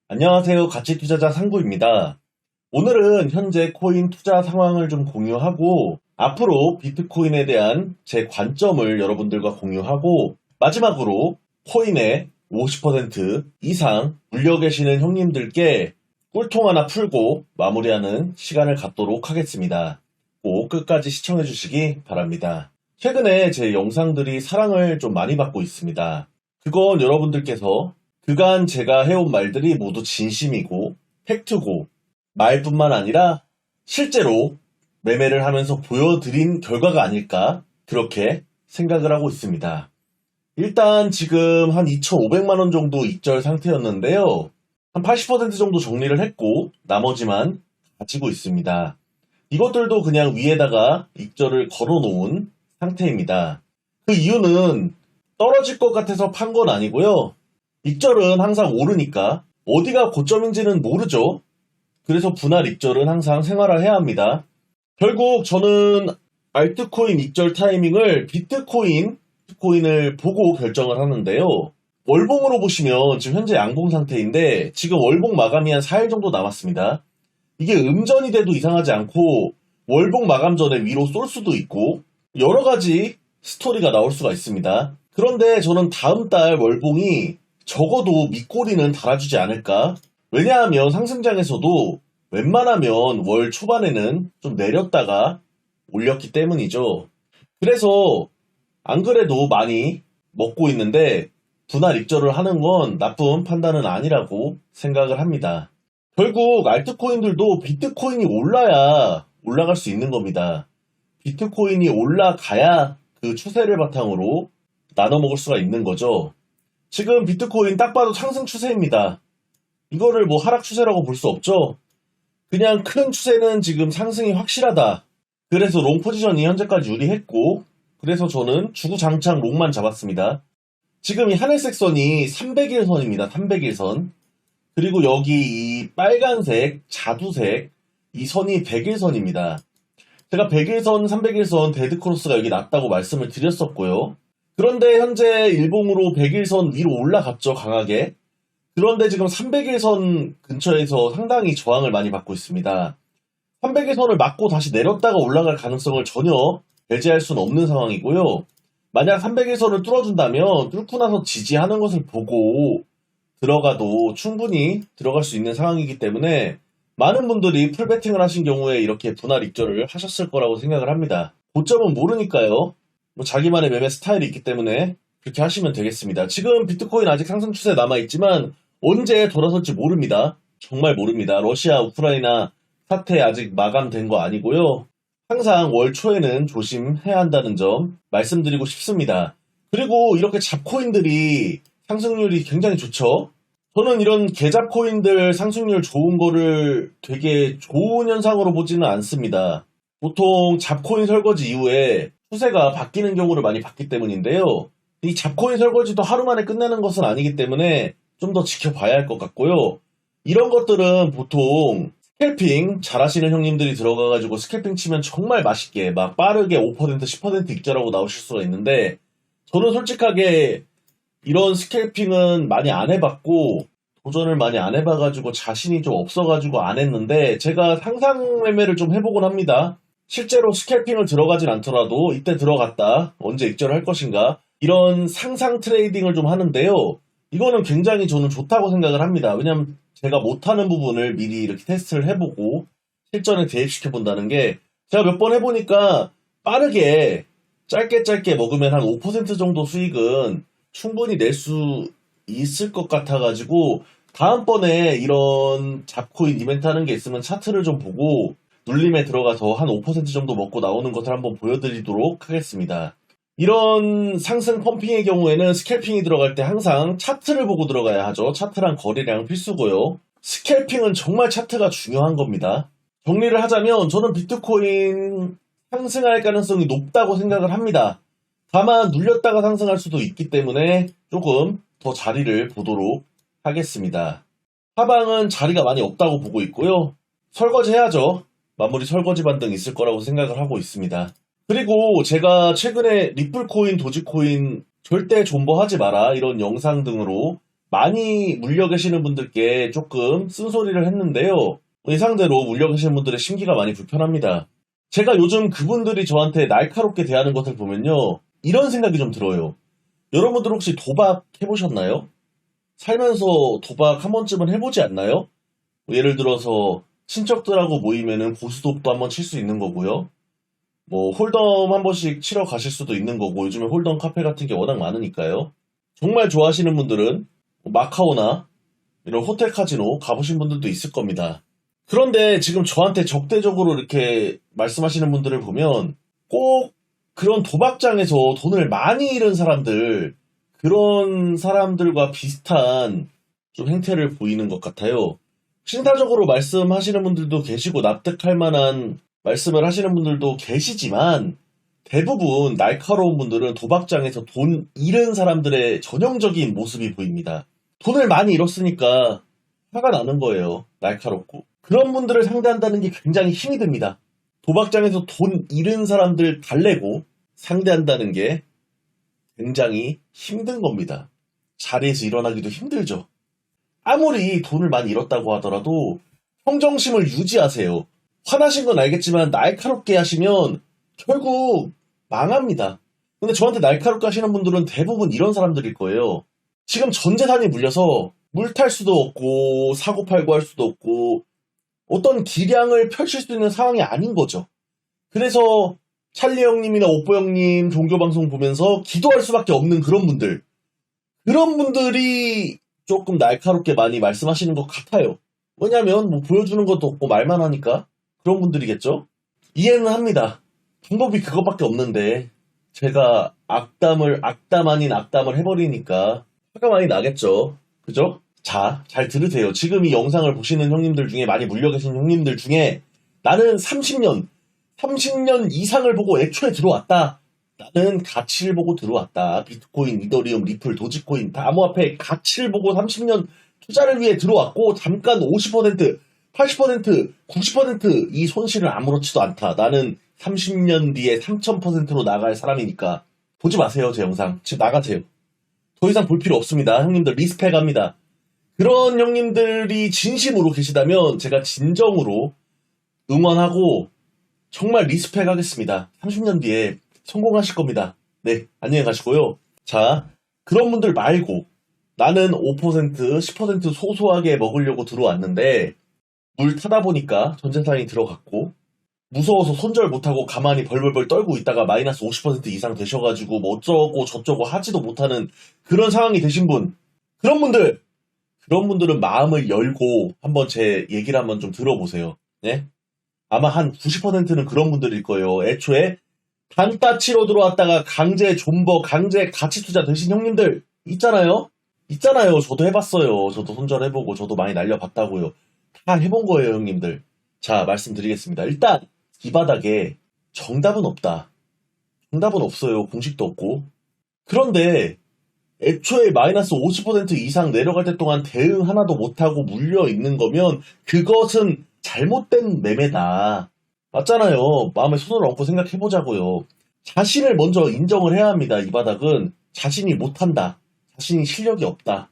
안녕하세요. 가치투자자 상구입니다. 오늘은 현재 코인 투자 상황을 좀 공유하고 앞으로 비트코인에 대한 제 관점을 여러분들과 공유하고 마지막으로 코인에 50% 이상 물려 계시는 형님들께 꿀통 하나 풀고 마무리하는 시간을 갖도록 하겠습니다. 꼭 끝까지 시청해 주시기 바랍니다. 최근에 제 영상들이 사랑을 좀 많이 받고 있습니다. 그건 여러분들께서 그간 제가 해온 말들이 모두 진심이고 팩트고 말뿐만 아니라 실제로 매매를 하면서 보여드린 결과가 아닐까 그렇게 생각을 하고 있습니다. 일단 지금 한 2,500만 원 정도 익절 상태였는데요. 한 80% 정도 정리를 했고 나머지만 가지고 있습니다. 이것들도 그냥 위에다가 익절을 걸어 놓은 상태입니다. 그 이유는 떨어질 것 같아서 판 건 아니고요. 익절은 항상 오르니까 어디가 고점인지는 모르죠. 그래서 분할 익절은 항상 생활화해야 합니다. 결국 저는 알트코인 익절 타이밍을 비트코인을 보고 결정을 하는데요. 월봉으로 보시면 지금 현재 양봉 상태인데 지금 월봉 마감이 한 4일 정도 남았습니다. 이게 음전이 돼도 이상하지 않고 월봉 마감 전에 위로 쏠 수도 있고 여러 가지 스토리가 나올 수가 있습니다. 그런데 저는 다음 달 월봉이 적어도 밑꼬리는 달아주지 않을까? 왜냐하면 상승장에서도 웬만하면 월 초반에는 좀 내렸다가 올렸기 때문이죠. 그래서 안 그래도 많이 먹고 있는데 분할 익절을 하는 건 나쁜 판단은 아니라고 생각을 합니다. 결국 알트코인들도 비트코인이 올라야 올라갈 수 있는 겁니다. 비트코인이 올라가야 그 추세를 바탕으로 나눠 먹을 수가 있는 거죠. 지금 비트코인 딱 봐도 상승 추세입니다. 이거를 뭐 하락 추세라고 볼 수 없죠. 그냥 큰 추세는 지금 상승이 확실하다. 그래서 롱 포지션이 현재까지 유리했고 그래서 저는 주구장창 롱만 잡았습니다. 지금 이 하늘색 선이 300일선입니다. 300일선. 그리고 여기 이 빨간색, 자두색 이 선이 100일선입니다. 제가 100일선, 300일선 데드크로스가 여기 났다고 말씀을 드렸었고요. 그런데 현재 일봉으로 100일선 위로 올라갔죠, 강하게. 그런데 지금 300일선 근처에서 상당히 저항을 많이 받고 있습니다. 300일선을 맞고 다시 내렸다가 올라갈 가능성을 전혀 배제할 수는 없는 상황이고요. 만약 300일선을 뚫어준다면 뚫고 나서 지지하는 것을 보고 들어가도 충분히 들어갈 수 있는 상황이기 때문에 많은 분들이 풀베팅을 하신 경우에 이렇게 분할 익절을 하셨을 거라고 생각을 합니다. 고점은 모르니까요. 뭐 자기만의 매매 스타일이 있기 때문에 그렇게 하시면 되겠습니다. 지금 비트코인 아직 상승 추세 남아있지만 언제 돌아설지 모릅니다. 정말 모릅니다. 러시아, 우크라이나 사태 아직 마감된 거 아니고요. 항상 월 초에는 조심해야 한다는 점 말씀드리고 싶습니다. 그리고 이렇게 잡코인들이 상승률이 굉장히 좋죠. 저는 이런 개잡코인들 상승률 좋은 거를 되게 좋은 현상으로 보지는 않습니다. 보통 잡코인 설거지 이후에 추세가 바뀌는 경우를 많이 봤기 때문인데요. 이 잡코인 설거지도 하루 만에 끝내는 것은 아니기 때문에 좀 더 지켜봐야 할 것 같고요. 이런 것들은 보통 스캘핑 잘하시는 형님들이 들어가가지고 스캘핑 치면 정말 맛있게 막 빠르게 5% 10% 익절하고 나오실 수가 있는데 저는 솔직하게 이런 스캘핑은 많이 안 해봤고 도전을 많이 안 해봐가지고 자신이 좀 없어가지고 안 했는데 제가 상상 매매를 좀 해보곤 합니다. 실제로 스캘핑을 들어가진 않더라도 이때 들어갔다 언제 익절할 것인가 이런 상상 트레이딩을 좀 하는데요. 이거는 굉장히 저는 좋다고 생각을 합니다. 왜냐면 제가 못하는 부분을 미리 이렇게 테스트를 해보고 실전에 대입시켜 본다는 게 제가 몇 번 해보니까 빠르게 짧게 먹으면 한 5% 정도 수익은 충분히 낼 수 있을 것 같아가지고 다음번에 이런 잡코인 이벤트 하는 게 있으면 차트를 좀 보고 눌림에 들어가서 한 5% 정도 먹고 나오는 것을 한번 보여드리도록 하겠습니다. 이런 상승 펌핑의 경우에는 스캘핑이 들어갈 때 항상 차트를 보고 들어가야 하죠. 차트랑 거래량 필수고요. 스캘핑은 정말 차트가 중요한 겁니다. 정리를 하자면 저는 비트코인 상승할 가능성이 높다고 생각을 합니다. 다만 눌렸다가 상승할 수도 있기 때문에 조금 더 자리를 보도록 하겠습니다. 하방은 자리가 많이 없다고 보고 있고요. 설거지 해야죠. 마무리 설거지 반등 있을 거라고 생각을 하고 있습니다. 그리고 제가 최근에 리플코인, 도지코인 절대 존버하지 마라 이런 영상 등으로 많이 물려 계시는 분들께 조금 쓴소리를 했는데요. 예상대로 물려 계시는 분들의 심기가 많이 불편합니다. 제가 요즘 그분들이 저한테 날카롭게 대하는 것을 보면요. 이런 생각이 좀 들어요. 여러분들 혹시 도박 해보셨나요? 살면서 도박 한 번쯤은 해보지 않나요? 예를 들어서 친척들하고 모이면은 고스톱도 한번 칠 수 있는 거고요. 뭐 홀덤 한 번씩 치러 가실 수도 있는 거고 요즘에 홀덤 카페 같은 게 워낙 많으니까요. 정말 좋아하시는 분들은 마카오나 이런 호텔 카지노 가보신 분들도 있을 겁니다. 그런데 지금 저한테 적대적으로 이렇게 말씀하시는 분들을 보면 꼭 그런 도박장에서 돈을 많이 잃은 사람들, 그런 사람들과 비슷한 좀 행태를 보이는 것 같아요. 신사적으로 말씀하시는 분들도 계시고 납득할 만한 말씀을 하시는 분들도 계시지만 대부분 날카로운 분들은 도박장에서 돈 잃은 사람들의 전형적인 모습이 보입니다. 돈을 많이 잃었으니까 화가 나는 거예요. 날카롭고. 그런 분들을 상대한다는 게 굉장히 힘이 듭니다. 도박장에서 돈 잃은 사람들 달래고 상대한다는 게 굉장히 힘든 겁니다. 자리에서 일어나기도 힘들죠. 아무리 돈을 많이 잃었다고 하더라도 평정심을 유지하세요. 화나신 건 알겠지만 날카롭게 하시면 결국 망합니다. 근데 저한테 날카롭게 하시는 분들은 대부분 이런 사람들일 거예요. 지금 전 재산이 물려서 물 탈 수도 없고 사고팔고 할 수도 없고 어떤 기량을 펼칠 수 있는 상황이 아닌 거죠. 그래서 찰리 형님이나 오뽀 형님 종교방송 보면서 기도할 수밖에 없는 그런 분들. 그런 분들이 조금 날카롭게 많이 말씀하시는 것 같아요. 왜냐면 뭐 보여주는 것도 없고 말만 하니까 그런 분들이겠죠. 이해는 합니다. 방법이 그것밖에 없는데 제가 악담 아닌 악담을 해버리니까 화가 많이 나겠죠. 그죠? 자, 잘 들으세요. 지금 이 영상을 보시는 형님들 중에 많이 물려 계신 형님들 중에 나는 30년 이상을 보고 애초에 들어왔다. 나는 가치를 보고 들어왔다. 비트코인, 이더리움, 리플, 도지코인 다 암호화폐 가치를 보고 30년 투자를 위해 들어왔고 잠깐 50%, 80%, 90%이 손실은 아무렇지도 않다. 나는 30년 뒤에 3000%로 나갈 사람이니까 보지 마세요. 제 영상. 지금 나가세요. 더 이상 볼 필요 없습니다. 형님들 리스펙합니다. 그런 형님들이 진심으로 계시다면 제가 진정으로 응원하고 정말 리스펙하겠습니다. 30년 뒤에 성공하실 겁니다. 네, 안녕히 가시고요. 자, 그런 분들 말고 나는 5%, 10% 소소하게 먹으려고 들어왔는데 물 타다 보니까 전재산이 들어갔고 무서워서 손절 못하고 가만히 벌벌벌 떨고 있다가 마이너스 50% 이상 되셔가지고 뭐 어쩌고 저쩌고 하지도 못하는 그런 상황이 되신 분, 그런 분들은 마음을 열고 한번 제 얘기를 한번 좀 들어보세요. 네? 아마 한 90%는 그런 분들일 거예요. 애초에 단타 치러 들어왔다가 강제 존버, 강제 가치 투자 되신 형님들 있잖아요. 저도 해봤어요. 저도 손절해보고 저도 많이 날려봤다고요. 다 해본 거예요, 형님들. 자, 말씀드리겠습니다. 일단 이 바닥에 정답은 없다. 정답은 없어요. 공식도 없고. 그런데 애초에 마이너스 50% 이상 내려갈 때 동안 대응 하나도 못하고 물려 있는 거면 그것은 잘못된 매매다. 맞잖아요. 마음에 손을 얹고 생각해보자고요. 자신을 먼저 인정을 해야 합니다. 이 바닥은 자신이 못한다. 자신이 실력이 없다.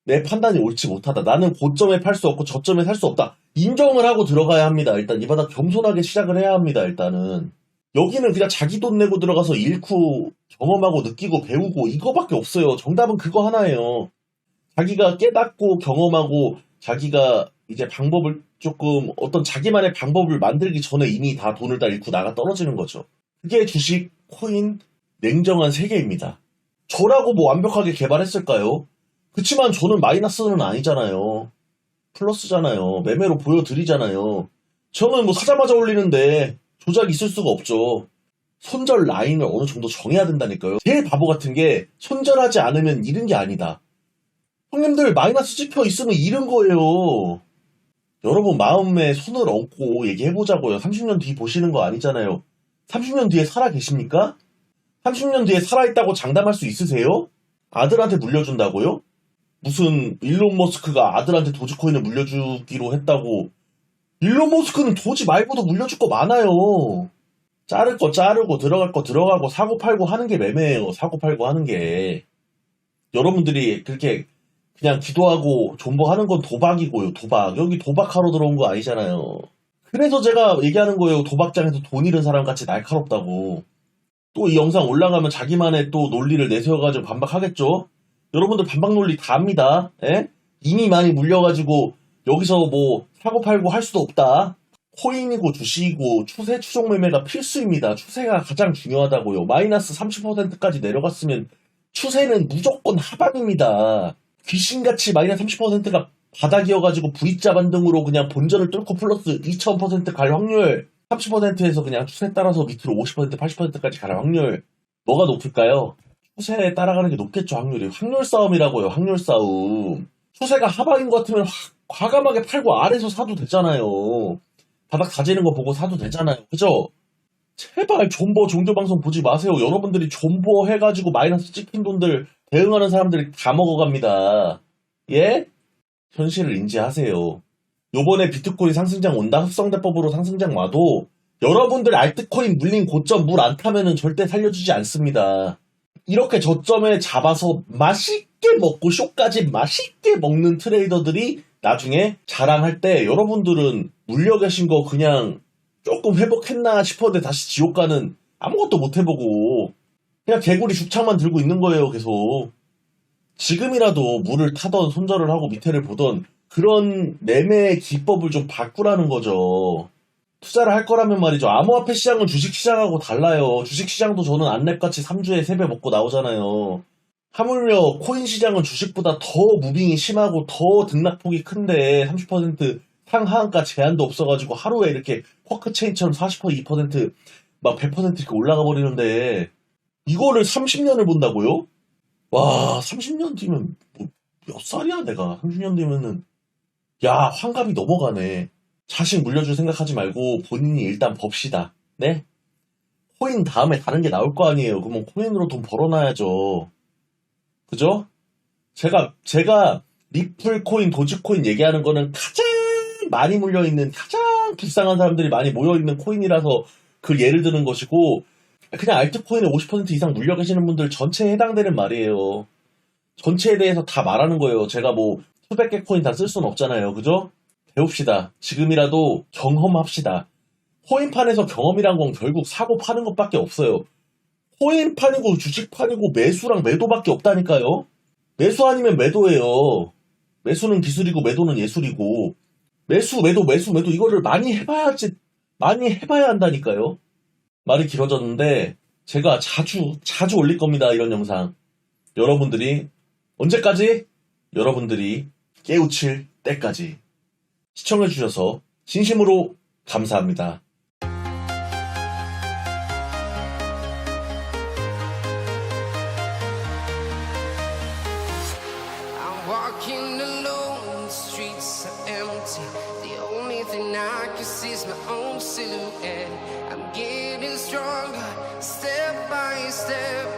내 판단이 옳지 못하다. 나는 고점에 팔 수 없고 저점에 살 수 없다. 인정을 하고 들어가야 합니다. 일단 이 바닥 겸손하게 시작을 해야 합니다. 일단은. 여기는 그냥 자기 돈 내고 들어가서 잃고 경험하고 느끼고 배우고 이거밖에 없어요. 정답은 그거 하나예요. 자기가 깨닫고 경험하고 자기가 이제 방법을 조금 어떤 자기만의 방법을 만들기 전에 이미 다 돈을 다 잃고 나가 떨어지는 거죠. 그게 주식, 코인, 냉정한 세계입니다. 저라고 뭐 완벽하게 개발했을까요? 그치만 저는 마이너스는 아니잖아요. 플러스잖아요. 매매로 보여드리잖아요. 저는 뭐 사자마자 올리는데 조작이 있을 수가 없죠. 손절 라인을 어느 정도 정해야 된다니까요. 제일 바보 같은 게 손절하지 않으면 잃은 게 아니다. 형님들 마이너스 찍혀 있으면 잃은 거예요. 여러분 마음에 손을 얹고 얘기해보자고요. 30년 뒤 보시는 거 아니잖아요. 30년 뒤에 살아 계십니까? 30년 뒤에 살아있다고 장담할 수 있으세요? 아들한테 물려준다고요? 무슨 일론 머스크가 아들한테 도지코인을 물려주기로 했다고. 일론 머스크는 도지 말고도 물려줄 거 많아요. 자를 거 자르고 들어갈 거 들어가고 사고 팔고 하는 게 매매예요. 사고 팔고 하는 게. 여러분들이 그렇게 그냥 기도하고 존버하는 건 도박이고요. 도박. 여기 도박하러 들어온 거 아니잖아요. 그래서 제가 얘기하는 거예요. 도박장에서 돈 잃은 사람 같이 날카롭다고. 또 이 영상 올라가면 자기만의 또 논리를 내세워가지고 반박하겠죠? 여러분들 반박 논리 다 압니다. 예? 이미 많이 물려가지고 여기서 뭐 사고팔고 할 수도 없다. 코인이고 주식이고 추세 추종 매매가 필수입니다. 추세가 가장 중요하다고요. 마이너스 30%까지 내려갔으면 추세는 무조건 하방입니다. 귀신같이 마이너스 30%가 바닥이어가지고 V자 반등으로 그냥 본전을 뚫고 플러스 2000% 갈 확률, 30%에서 그냥 추세 따라서 밑으로 50%, 80%까지 갈 확률, 뭐가 높을까요? 추세에 따라가는 게 높겠죠. 확률이. 확률 싸움이라고요. 확률 싸움. 추세가 하방인 것 같으면 과감하게 팔고 아래서 사도 되잖아요. 바닥 다지는 거 보고 사도 되잖아요. 그죠? 제발 존버 종교방송 보지 마세요. 여러분들이 존버 해가지고 마이너스 찍힌 돈들 대응하는 사람들이 다 먹어갑니다. 예? 현실을 인지하세요. 요번에 비트코인 상승장 온다. 흡성대법으로 상승장 와도 여러분들 알트코인 물린 고점 물 안 타면은 절대 살려주지 않습니다. 이렇게 저점에 잡아서 맛있게 먹고 쇼까지 맛있게 먹는 트레이더들이 나중에 자랑할 때 여러분들은 물려 계신 거 그냥 조금 회복했나 싶었는데 다시 지옥 가는 아무것도 못 해보고 그냥 개구리 죽창만 들고 있는 거예요. 계속. 지금이라도 물을 타던 손절을 하고 밑에를 보던 그런 매매의 기법을 좀 바꾸라는 거죠. 투자를 할 거라면 말이죠. 암호화폐 시장은 주식시장하고 달라요. 주식시장도 저는 안랩같이 3주에 3배 먹고 나오잖아요. 하물며 코인 시장은 주식보다 더 무빙이 심하고 더 등락폭이 큰데 30% 상하한가 제한도 없어가지고 하루에 이렇게 쿼크체인처럼 40% 2% 막 100% 이렇게 올라가 버리는데 이거를 30년을 본다고요? 와 30년 뒤면 뭐 몇 살이야 내가. 30년 뒤면은 야 환갑이 넘어가네. 자식 물려줄 생각하지 말고 본인이 일단 법시다. 네? 코인 다음에 다른 게 나올 거 아니에요. 그러면 코인으로 돈 벌어놔야죠. 그죠? 제가 리플 코인, 도지코인 얘기하는 거는 가장 많이 물려있는, 가장 불쌍한 사람들이 많이 모여있는 코인이라서 그 예를 드는 것이고, 그냥 알트코인에 50% 이상 물려 계시는 분들 전체에 해당되는 말이에요. 전체에 대해서 다 말하는 거예요. 제가 뭐 수백 개 코인 다 쓸 수는 없잖아요. 그죠? 배웁시다. 지금이라도 경험합시다. 코인판에서 경험이란 건 결국 사고 파는 것밖에 없어요. 코인판이고 주식판이고 매수랑 매도밖에 없다니까요. 매수 아니면 매도예요. 매수는 기술이고 매도는 예술이고 매수 매도 이거를 많이 해봐야 한다니까요. 말이 길어졌는데 제가 자주 올릴 겁니다. 이런 영상. 여러분들이 언제까지? 여러분들이 깨우칠 때까지 시청해주셔서 진심으로 감사합니다. Walking alone, the streets are empty. The only thing I can see is my own silhouette. I'm getting stronger, step by step.